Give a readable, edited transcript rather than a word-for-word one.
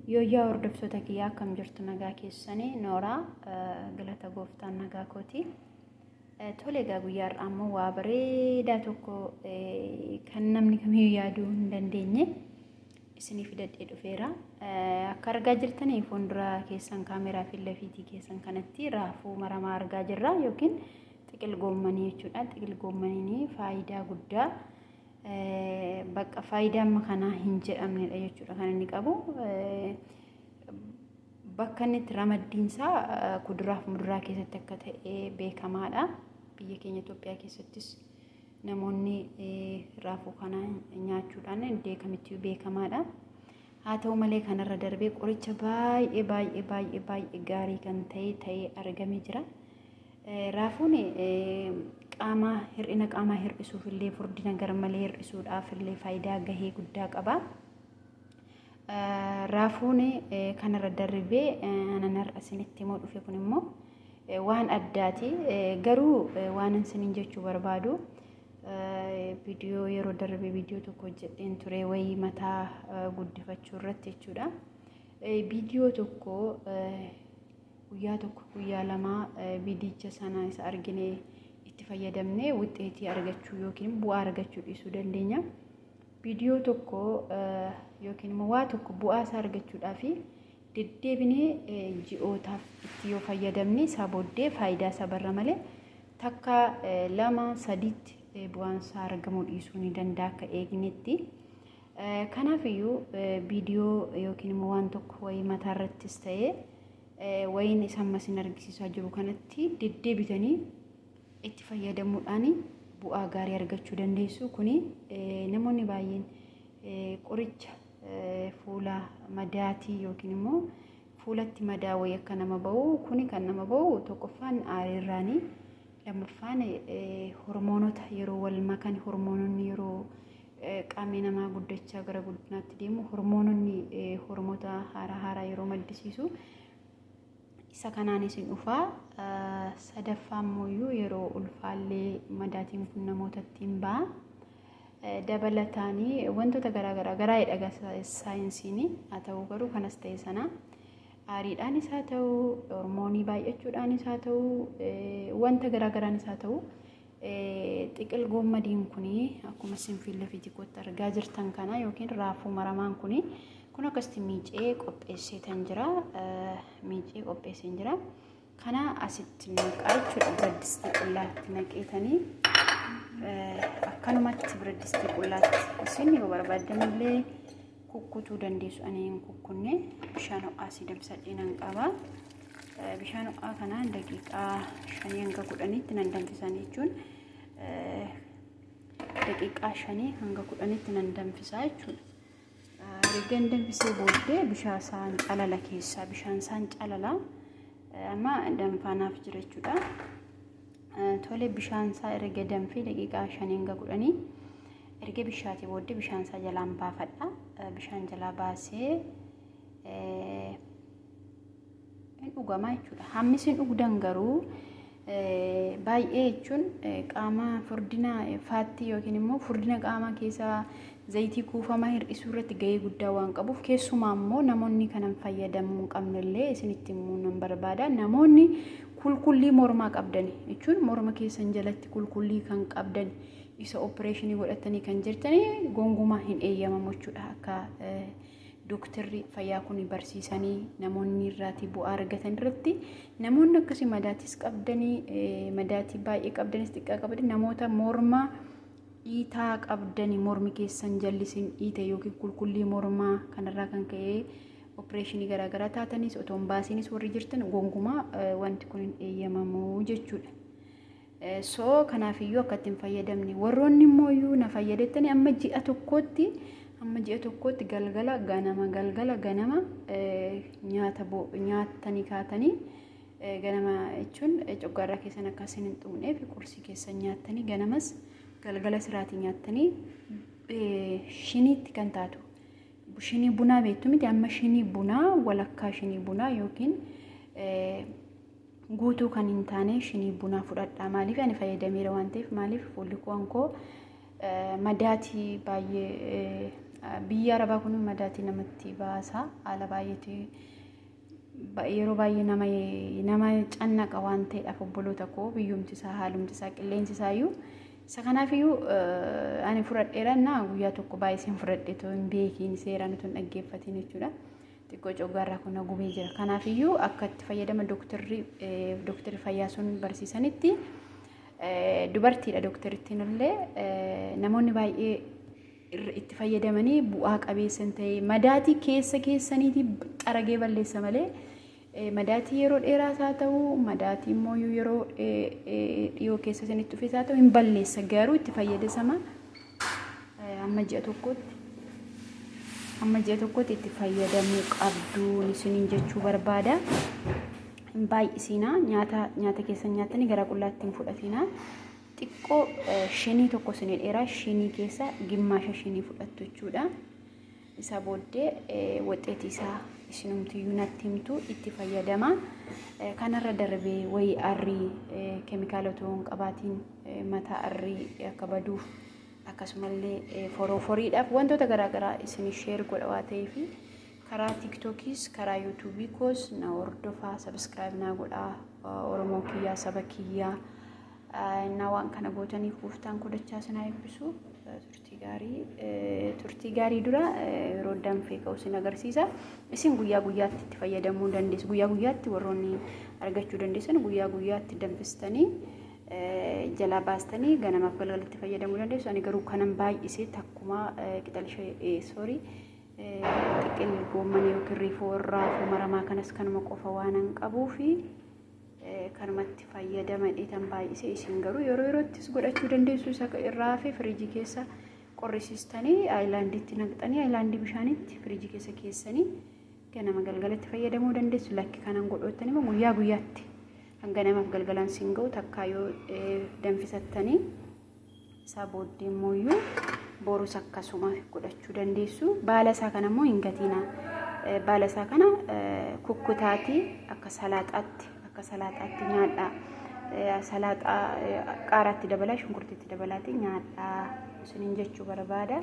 Yaa hordoftoota kiyyaa akkam jirtu nagaa keessanii nooraa galata gooftaan nagaa kooti. Tole egaa guyyaa har'aa ammoo waa bareedaa tokko kan namni kamiyyuu yaaduu hin dandeenye isiniif fidadhee dhufeera. Akka argaa jirtanii fuuldura keessan kaameraa fi lafiitii keessan kanatti raafuu maramaa argaa jirra yookiin xiqil goommanii jechuudha. Xiqil goommanii faayidaa guddaa bakka faayidaan makanaa hin jedhamnedha jechuudha kan inni qabu. Bakka inni itti ramaddiinsaa kuduraa fi muduraa keessatti akka ta'e beekamaadha. Biyya keenya Itoophiyaa keessattis namoonni raafuu kana nyaachuudhaan beekamittuu beekamaadha. Haa ta'u malee kanarra darbee qoricha baay'ee gaarii kan ta'e argamee jira. Raafuun hir'ina qaamaa hir'isuuf illee furdina garmalee hir'isuudhaaf illee faayidaa gahee guddaa qaba. Raafuun kanarra darbee anan isinitti himuu dhufe kun immoo waan addaati. Garuu waan isiniin jechuu barbaadu viidiyoo yeroo darbee viidiyoo tokko hojjedheen ture wayii mataa guddifachuu irratti jechuudha. Viidiyoo tokko guyyaa lama viidicha sana isa argine itti fayyadamne wuxxeetii argachuu yookiin bu'aa argachuu dhiisuu dandeenya. Viidiyoo tokko yookiin immoo waa tokko bu'aa isaa argachuudhaaf deddeebinee ji'ootaaf itti yoo fayyadamne isaa booddee faayidaa isaa barra malee takka 2-3 bu'aan isaa argamuu dhiisuu ni danda'a akka eegnetti. Kanaafiyyuu viidiyoo yookiin immoo waan tokko wayii mataa irrattis ta'ee wayiin isaan masin argisiisaa jiru kanatti deddeebitanii itti fayyadamuudhaan bu'aa gaarii argachuu dandeessu. Kuni namoonni baay'een qoricha fuula madaatii yookiin immoo fuulatti madaa wayii akka nama ba'u kuni kan nama ba'u tokkoffaan aariirraanii lammaffaan hormoonota yeroo wal makan hormoononni yeroo qaamni namaa guddachaa gara guddinaatti deemu hormoononni hormoota haaraa yeroo maddisiisu isa kanaanis hin dhufaa. Sadaffaa immoo yeroo ulfaallee madaatiin kun namootatti hin ba'a. Dabalataanii wantoota garaa hidhaga saayinsiin haa ta'u garuu kanas ta'e sana aariidhaanis haa ta'u hormoonii baay'achuudhaanis haa ta'u wanta garaagaraanis haa ta'u xiqil goommaniin kun akkuma sinfiilla fi jikootti argaa jirtan kana yookiin raafuu maramaan kun akkasitti miicee qopheessee jira. Kana asitti naqaa jechuudha. Biradistii qullaatti naqeetanii akkanumatti biradistii qullaatti isin yoo barbaaddanillee kukkutuu dandeessu. Ani hin kukkunne bishaan ho'aa si dabsadhee nan qaba. Bishaan ho'aa kana daqiiqaa 5 hanga 10tti nan danfisan jechuun daqiiqaa 5 hanga 10tti nan danfisaa jechuudha. Erga danfisee booddee bishaan isaan calala keessaa bishaan isaan calala amma danfaanaaf jira jechuudha. Tole bishaan isaa erga danfee daqiiqaa 5 hanga 10 erga bishaatii booddee bishaan isaa jalaan baafadha. Bishaan jalaa baasee dhugamaa jechuudha. Hammi isin dhugdan garuu baay'ee jechuun qaama furdina faattii yookiin immoo furdina qaamaa keessaa zayitii kuufamaa hir'isuu irratti gahee guddaa waan qabuuf keessumaa immoo namoonni kanan fayyadamuu hin qabnellee isinitti himuu nan barbaada. Namoonni kulkullii mormaa qabdan jechuun morma keessan jalatti kulkullii kan qabdan isa opereeshinii godhatanii kan jirtanii gongumaa hin eeyyamamu jechuudha. Akka dooktarri fayyaa kun barsiisanii namoonni irraatii bu'aa argatan irratti namoonni akkasii madaatis qabdanii madaatii baay'ee qabdanis xiqqaa qabdan namoota morma dhiitaa qabdanii mormi keessan jallisiin dhiite yookiin kulkullii mormaa kanarraa kan ka'ee opereeshinii garaagaraa taatanis otoo hin baasinis warri jirtan gongumaa wanti kun hin eeyyamamu jechuudha. So kanaafiyyuu akka ittiin fayyadamne warroonni immoo na fayyadettanii amma ji'a tokkootti galgala ganama nyaatanii kaatanii ganama jechuun coggaarraa keessan akkasiin hin xuqneef qursii keessan nyaatanii ganamas galgala siraatii nyaatanii shiniitti kan taatu shinii bunaa beektu miti amma shinii bunaa walakkaa shinii bunaa yookiin guutuu kan hin taane shinii bunaa fudhadhaa. Maaliif ani fayyadameera waan ta'eef maaliif fuulli koo madaatii baay'ee biyya arabaa kun madaati namatti baasa haala baay'eetu yeroo baay'ee nama cannaqa waan ta'eedhaaf obboloota koo biyyumti isaa haalumti isaa qilleensi isaa iyyuu isa kanaafiyyuu ani fudhadheerannaa guyyaa tokko baay'iseen fudhadheetoo hin beekiin seeraan utuu hin dhaggeeffatiin jechuudha. Xiqqoo coggaarraa kun gubee jira. Kanaafiyyuu akka itti fayyadama dooktarri fayyaa sun barsiisanitti dubartiidha dooktarittiin illee namoonni baay'ee itti fayyadamanii bu'aa qabeessan ta'e madaatii keessaniiti qaragee balleessa malee madaatii yeroo dheeraas haa ta'u madaatii immoo yeroo dhiyoo keessa sanitti dhufes haa ta'u hin balleessa garuu itti fayyadama amma ji'a tokkotti itti fayyadamuu qabduun isiniin jechuu barbaada. Hin baay'isinaa nyaata keessan nyaatanii gara qullaatti hin fudhatinaa. Xiqqoo shinii tokko isinii dheeraa shinii keessa gimmaasha shinii fudhattu jechuudha. Isa booddee waxeetii isaa isinumtiyyuu natti himtu itti fayyadama. Kanarra darbee wayii arrii keemikaalota hin qabaatiin mataa arrii akka baduuf akkasumallee foroforiidhaaf wantoota garaagaraa isinii sheer godha waa ta'eef karaa tiiktookis karaa yuutuubii koos na hordofaa sabskiraayib naa godhaa oromoo kiyyaa saba kiyyaa. Na waan kana gootanii kuuftaan kudachaa sinaa eebbisu turtii gaarii dura yeroo danfee ka'u sin agarsiisa. Isin guyyaa guyyaatti itti fayyadamuu dandeessu. Guyyaa guyyaatti warroonni argachuu dandeessan guyyaa guyyaatti danfistanii jalaa baastanii ganamaaf galgalatti fayyadamuu dandeessu. Ani garuu kanan baay'isee takkuma xiqqil goommanii yookiin riifuu raafuu maramaa kanas kanuma qofa waanan qabuufi kanumatti fayyadaman dhiitan baay'isee isin garuu yeroo yerootti godhachuu dandeessu. Isa irraa fi firiijii keessa qorrisiistanii aayilaandiitti naqxanii aayilaandii bishaanitti firiijii keessa keessanii ganama galgalatti fayyadamuu dandeessu. Lakki kanan godhottanii immoo guyyaa guyyaatti kan ganamaaf galgalaan siin ga'u takkaa yoo danfisattanii isaa booddee immoo borus akkasuma godhachuu dandeessu. Baala isaa kana immoo hin gatinaa. Baala isaa kana kukkutaatii akka salaaxaatti nyaadhaa. Salaaxaa qaaraatti dabalaa shunkurtiitti dabalaatii nyaadhaa isiniin jechuu barbaada.